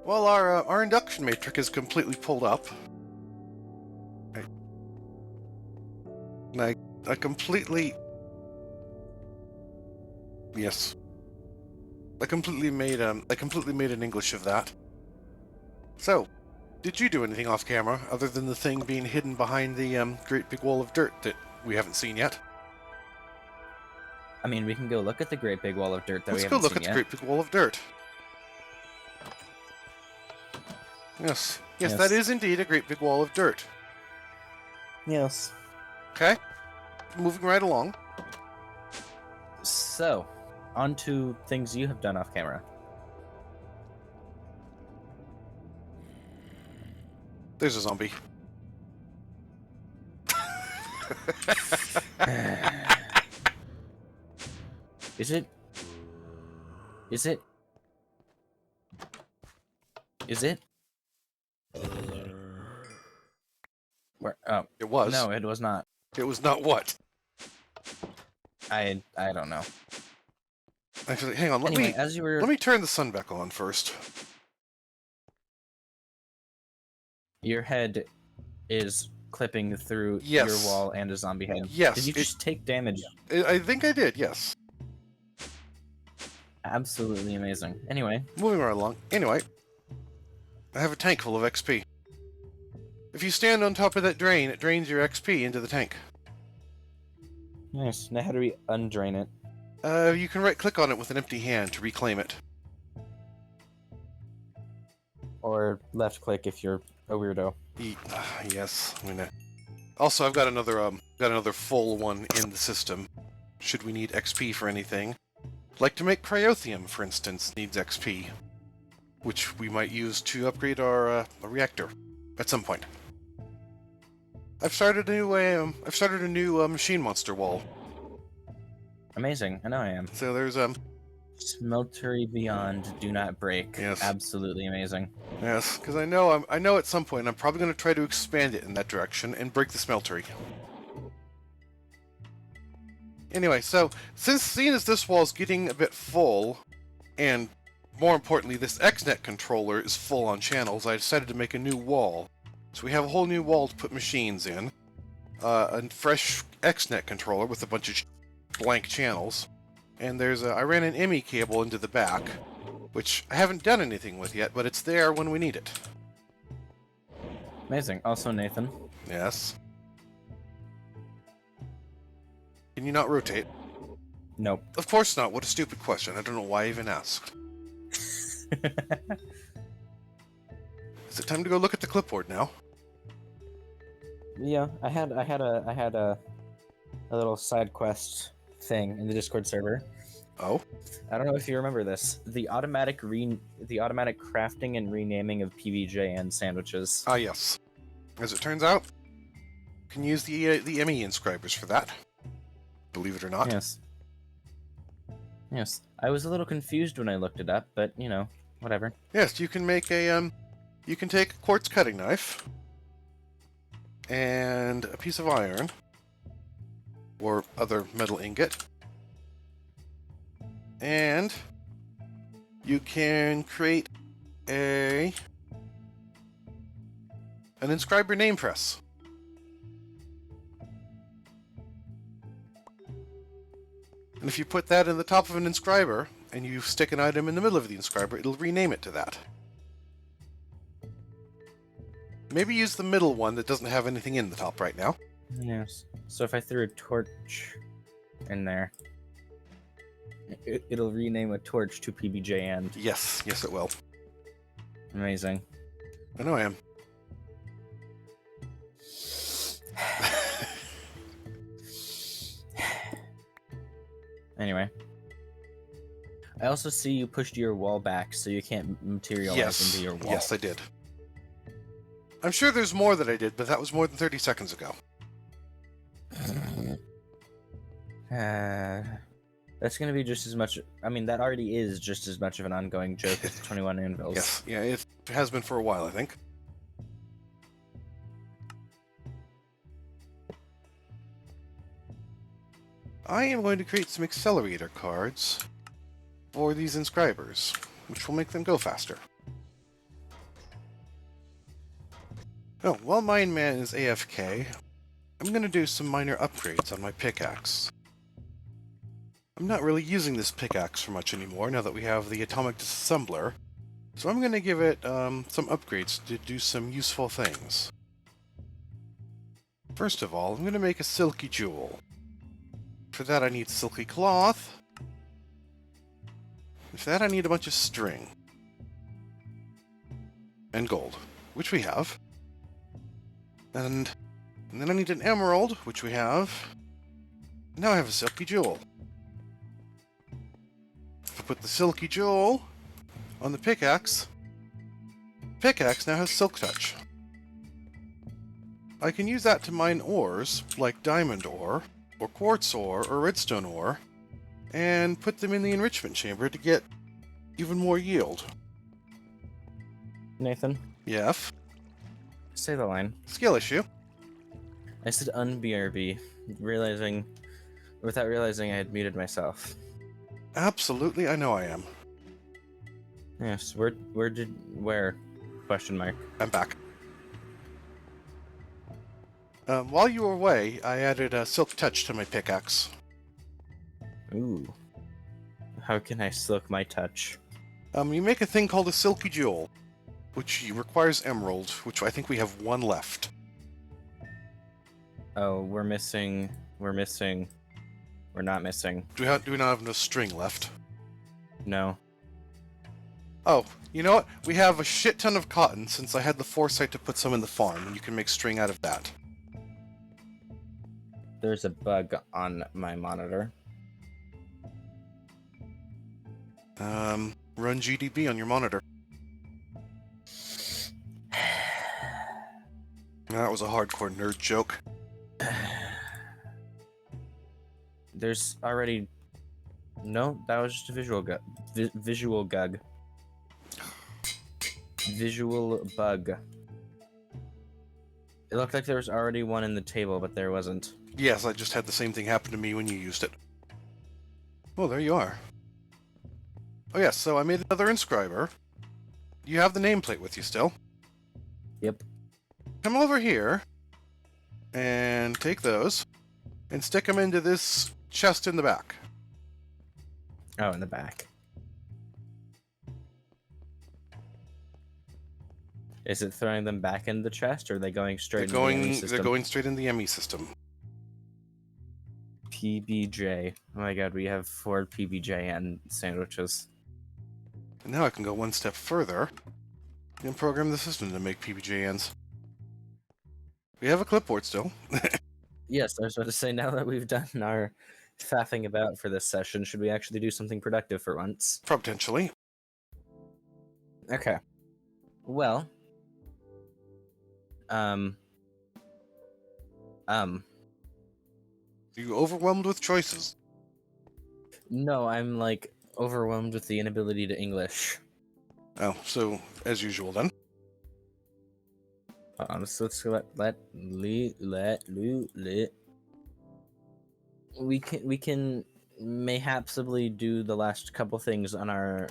Well, our induction matrix is completely pulled up. And I completely... Yes. I completely made an English of that. So, did you do anything off camera other than the thing being hidden behind the great big wall of dirt that we haven't seen yet? I mean, we can go look at the great big wall of dirt that we Let's go haven't look seen at the yet. great big wall of dirt. Yes. Yes, Yes. that is indeed a great big wall of dirt. Yes. Okay. Moving right along. So, on to things you have done off camera. There's a zombie. Is it? Is it? Is it? Where? Oh, It was. no, it was not. It was not what? I don't know. Actually, hang on. Let Anyway, as you were, me turn the sun back on first. your head is clipping through Yes. your wall and a zombie head. Yes. Did you just take damage? I think I did. Yes. Absolutely amazing. Anyway, Moving right along. Anyway, I have a tank full of XP. If you stand on top of that drain, it drains your XP into the tank. nice. Now how do we undrain it? You can right-click on it with an empty hand to reclaim it. Or left click if you're a weirdo. Yes. I mean, also, I've got another full one in the system. Should we need XP for anything, like to make cryothium, for instance, needs XP, which we might use to upgrade our reactor at some point. I've started a new machine monster wall. Amazing. I know I am. So there's Smeltery beyond, do not break. Yes. Absolutely amazing. yes, because I know at some point I'm probably going to try to expand it in that direction and break the smeltery. Anyway, so seeing as this wall's getting a bit full, and more importantly, this XNet controller is full on channels, I decided to make a new wall. So we have a whole new wall to put machines in, a fresh XNet controller with a bunch of blank channels, and I ran an ME cable into the back, which I haven't done anything with yet, but it's there when we need it. Amazing. Also, Nathan. Yes. Can you not rotate? Nope. Of course not. What a stupid question. I don't know why I even asked. Is it time to go look at the clipboard now? Yeah, I had a little side quest thing in the Discord server. Oh? I don't know if you remember this. The automatic crafting and renaming of PBJ and sandwiches. Ah, yes. As it turns out, you can use the ME inscribers for that. Believe it or not. Yes. Yes. I was a little confused when I looked it up, but you know, whatever. Yes, you can make you can take a quartz cutting knife and a piece of iron or other metal ingot, and you can create an inscriber name press. And if you put that in the top of an inscriber, and you stick an item in the middle of the inscriber, it'll rename it to that. Maybe use the middle one that doesn't have anything in the top right now. Yes. So if I threw a torch in there, it'll rename a torch to PBJ and. Yes, yes it will. Amazing. I know I am. Anyway. I also see you pushed your wall back so you can't materialize Yes, into your wall. yes I did. I'm sure there's more that I did, but that was more than 30 seconds ago. That's going to be just as much... I mean, that already is just as much of an ongoing joke as the 21 anvils. Yes, yeah, it has been for a while, I think. I am going to create some accelerator cards for these inscribers, which will make them go faster. Oh, while Mine Man is AFK, I'm gonna do some minor upgrades on my pickaxe. I'm not really using this pickaxe for much anymore now that we have the atomic disassembler, so I'm gonna give it some upgrades to do some useful things. First of all, I'm gonna make a silky jewel. For that I need silky cloth. For that I need a bunch of string. And gold, which we have. And then I need an emerald, which we have. Now I have a silky jewel. If I put the silky jewel on the pickaxe now has silk touch. I can use that to mine ores, like diamond ore, or quartz ore, or redstone ore, and put them in the enrichment chamber to get even more yield. Nathan, Yef. say the line. Skill issue. I said unBRB, without realizing I had muted myself. Absolutely, I know I am. Yes, where? Question mark. I'm back. While you were away, I added a silk touch to my pickaxe. Ooh. How can I silk my touch? You make a thing called a silky jewel, which requires emerald, which I think we have one left. Oh, we're not missing. Do we not have no string left? No. Oh, you know what? We have a shit ton of cotton, since I had the foresight to put some in the farm, and you can make string out of that. There's a bug on my monitor. Run GDB on your monitor. That was a hardcore nerd joke. There's already... No, that was just a visual gug. Visual bug. It looked like there was already one in the table, but there wasn't. Yes, I just had the same thing happen to me when you used it. Oh, there you are. Oh yes, so I made another inscriber. You have the nameplate with you still? Yep. Come over here, and take those, and stick them into this chest in the back. Oh, in the back. Is it throwing them back in the chest, or are they going straight into the ME system? They're going straight in the ME system. PBJ. Oh my god, we have 4 PBJ and sandwiches. And now I can go one step further and program the system to make PBJNs. We have a clipboard still. Yes, I was about to say, now that we've done our faffing about for this session, should we actually do something productive for once? Potentially. Okay. Well. Are you overwhelmed with choices? No, I'm like overwhelmed with the inability to English. Oh, so as usual then. So let's let we can mayhapsibly do the last couple things on our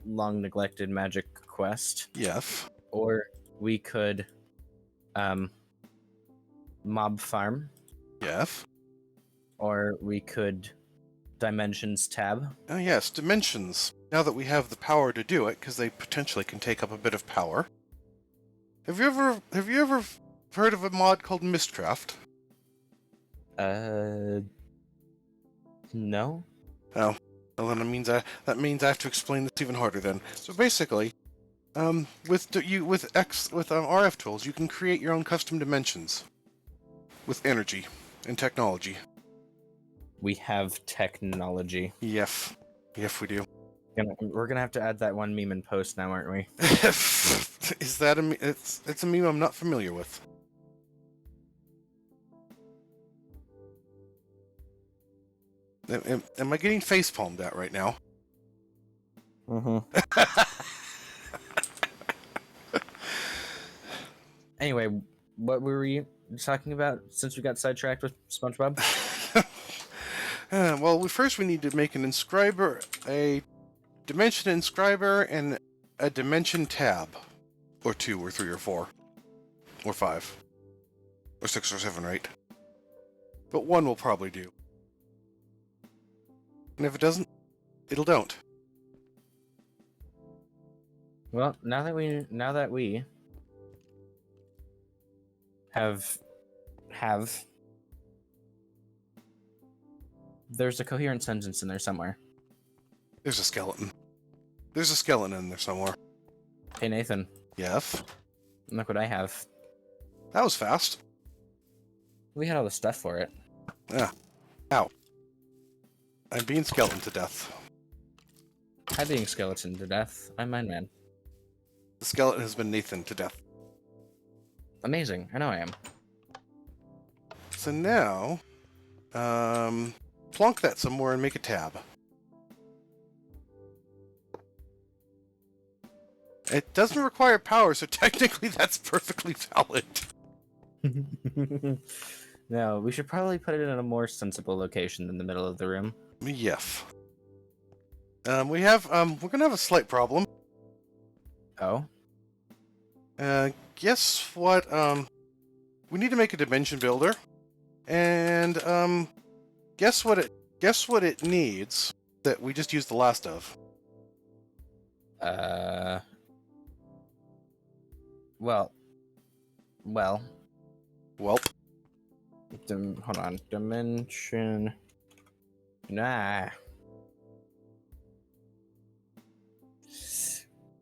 long neglected magic quest. Yes. Or we could mob farm. Yes. Or we could dimensions tab. Oh yes, dimensions. Now that we have the power to do it, because they potentially can take up a bit of power. Have you ever heard of a mod called Mistcraft? No. Oh, well then that means I have to explain this even harder then. So basically, with RF tools, you can create your own custom dimensions with energy and technology. We have technology. Yep, we do. We're gonna have to add that one meme in post now, aren't we? Is that it's a meme I'm not familiar with. Am I getting facepalmed at right now? Mm-hmm. Anyway, what were we talking about since we got sidetracked with SpongeBob? Well, first we need to make an inscriber, a dimension inscriber, and a dimension tab. Or 2, or 3, or 4. Or 5. Or 6 or 7 or 8. But 1 will probably do. And if it doesn't, it'll don't. Well, now that we have there's a coherent sentence in there somewhere. There's a skeleton. There's a skeleton in there somewhere. Hey Nathan, Yes. look what I have. That was fast. We had all the stuff for it. Yeah. Ow. I'm being skeleton to death. Hi being skeleton to death. I'm Mine Man. The skeleton has been Nathan to death. Amazing. I know I am. So now, plonk that somewhere and make a tab. It doesn't require power, so technically that's perfectly valid. No, we should probably put it in a more sensible location than the middle of the room. Yes. We're gonna have a slight problem. Oh? Guess what, we need to make a dimension builder. And, guess what it needs that we just used the last of? Well. Welp. Hold on. Dimension. Nah.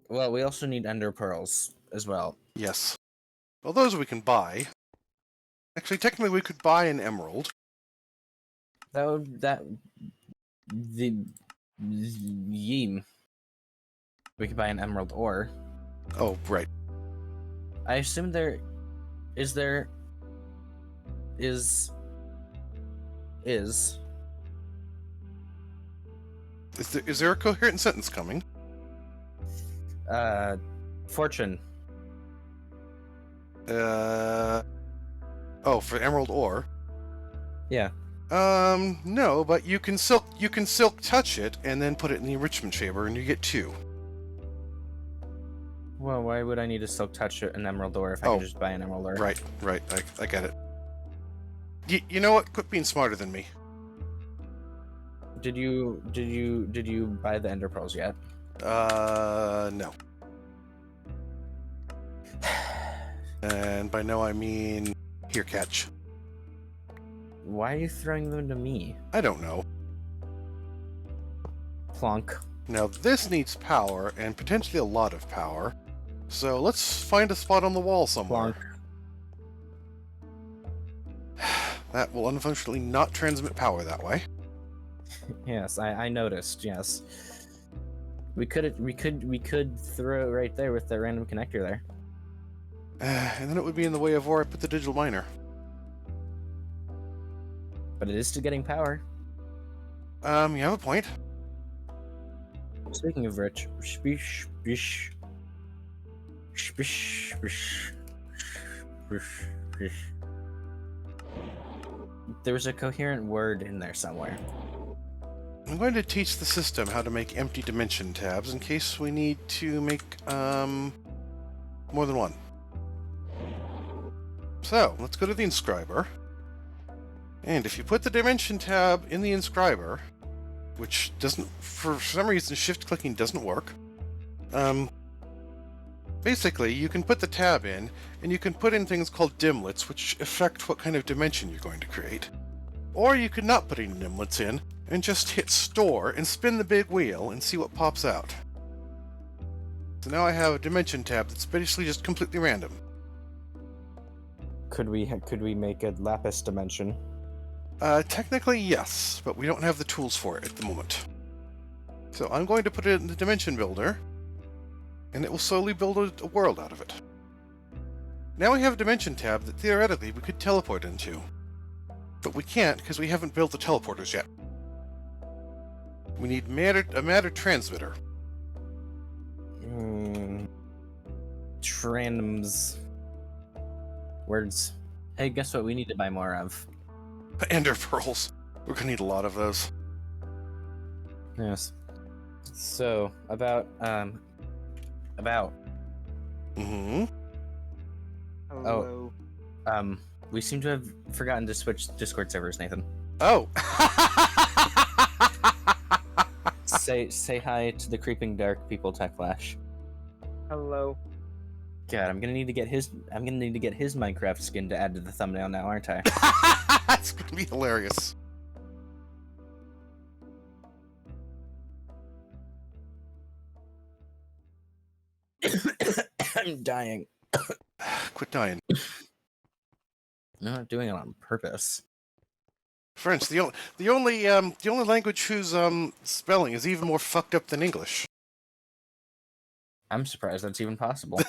Well, we also need ender pearls as well. Yes. Well, those we can buy. Actually, technically we could buy an emerald. Yeem. We could buy an emerald ore. Oh, right. I assume is there a coherent sentence coming? Fortune. Oh, for emerald ore? Yeah. No, but you can silk touch it and then put it in the enrichment chamber and you get 2. Well, why would I need to silk touch an emerald ore if I can just buy an emerald ore? Right. I get it. You know what? Quit being smarter than me. Did you buy the ender pearls yet? No. And by no I mean here, catch. Why are you throwing them to me? I don't know. Plonk. Now this needs power and potentially a lot of power. So let's find a spot on the wall somewhere. Plonk. That will unfortunately not transmit power that way. Yes, I noticed. Yes, we could throw it right there with the random connector there. And then it would be in the way of where I put the digital miner. But it is still getting power. You have a point. Speaking of which, there's a coherent word in there somewhere. I'm going to teach the system how to make empty dimension tabs in case we need to make more than one. So, let's go to the inscriber. And if you put the dimension tab in the inscriber, which doesn't, for some reason, shift clicking doesn't work, basically you can put the tab in, and you can put in things called dimlets, which affect what kind of dimension you're going to create. Or you could not put any dimlets in, and just hit store and spin the big wheel and see what pops out. So now I have a dimension tab that's basically just completely random. Could we make a lapis dimension? Technically yes, but we don't have the tools for it at the moment. So I'm going to put it in the dimension builder, and it will slowly build a world out of it. Now we have a dimension tab that theoretically we could teleport into. But we can't because we haven't built the teleporters yet. We need a matter transmitter. Randoms. Words. Hey, guess what we need to buy more of? Ender pearls. We're gonna need a lot of those. Yes. So, about. Mm-hmm. Hello. We seem to have forgotten to switch Discord servers, Nathan. Oh. Say hi to the creeping dark people, Techflash. Hello. God, I'm gonna need to get his Minecraft skin to add to the thumbnail now, aren't I? That's gonna be hilarious. I'm dying. Quit dying. No, I'm not doing it on purpose. French, the only language whose spelling is even more fucked up than English. I'm surprised that's even possible.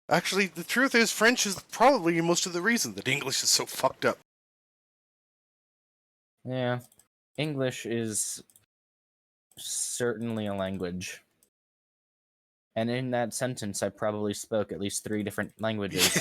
Actually, the truth is, French is probably most of the reason that English is so fucked up. Yeah, English is certainly a language. And in that sentence, I probably spoke at least 3 different languages.